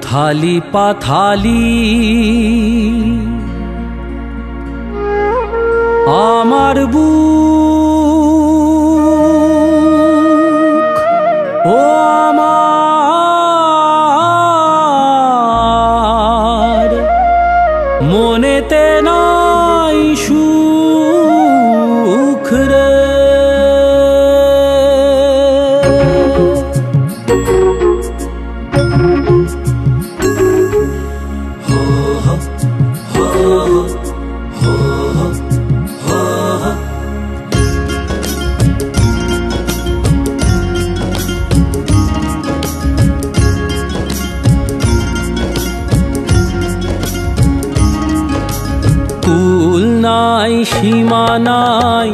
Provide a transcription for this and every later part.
উথালি পাথালি আমার বুক ও আমার মনেতে নাই সুখ রে। কুল নাই সীমা নাই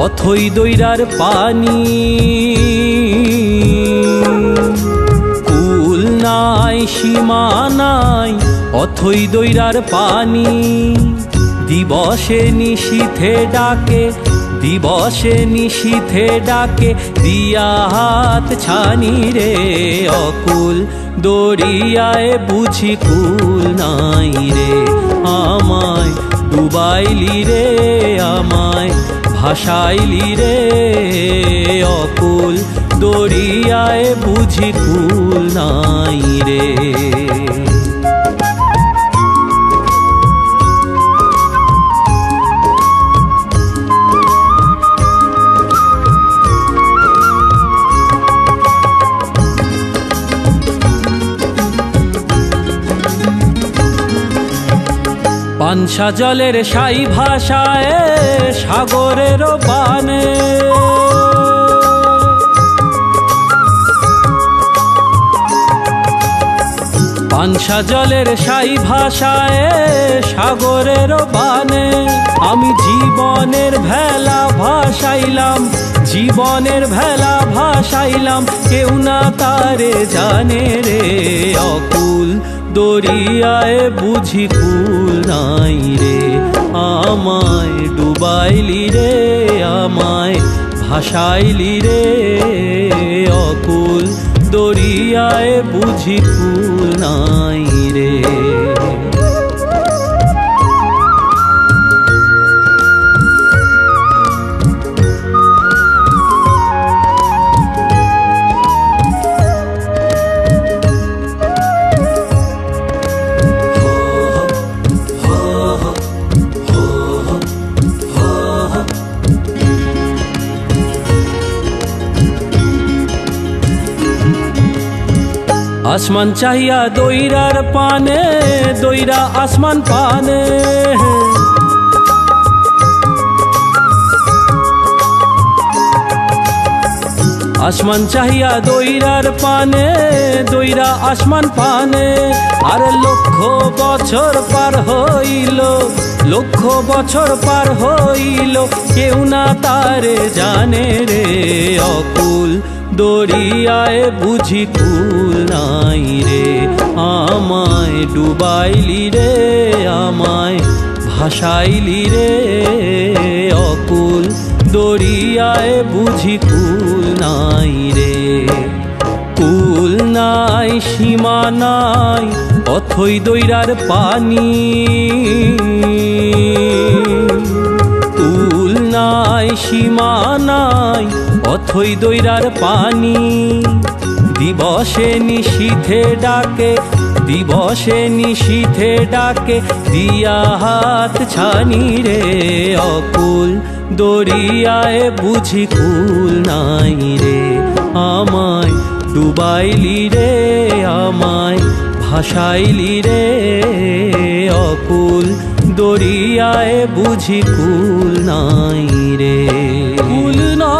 অথই দৈরার পানি, কুল নাই সীমা নাই অথই দৈরার পানি। দিবসে নিশীথে ডাকে দিবসে নিশীথে ডাকে দিয়া হাত ছানি রে। অকুল দরিয়ায় বুঝি কুল নাই রে, আমায় ডুবাইলি রে আমায় ভাসাইলি রে। অকুল দরিয়ায় বুঝি কুল নাই রে। পানসা জলের সাই ভাষায় সাগরের বানে, পানসা জলের সাই ভাষায় সাগরের বানে। আমি জীবনের ভেলা ভাসাইলাম জীবনের ভেলা ভাসাইলাম, কেউ না তারে জানে রে। অকুল দরিয়ায় বুঝি কুল নাই রে, আমায় ডুবাইলি রে আমায় ভাসাইলি রে। অকুল দরিয়ায় বুঝি কুল নাই রে। আসমান চাহিয়া দইরার পানে দইরা আসমান পানে, আসমান চাহিয়া দইরার পানে দইরা আসমান পানে। আর লক্ষ বছর পার হইল লক্ষ বছর পার হইল, কেউ না তারে জানে রে। অকুল দরিয়ায় বুঝি কুল নাই রে, আমায় ডুবাইলি রে আমায় ভাসাইলি রে। অকুল দরিয়ায় বুঝি কুল নাই রে। কুল নাই সীমা নাই অথই দৈরার পানি, কুল নাই সীমা নাই অথই দৈরার পানি। দিবসে নিশীথে ডাকে দিবসে নিশীথে ডাকে দিয়া হাত ছানি রে। অকুল দরিয়ায় বুঝি কুল নাই রে, আমায় ডুবাইলি রে আমায় ভাসাইলি রে। অকুল দরিয়ায় বুঝি কুল নাই রে। কুল নাই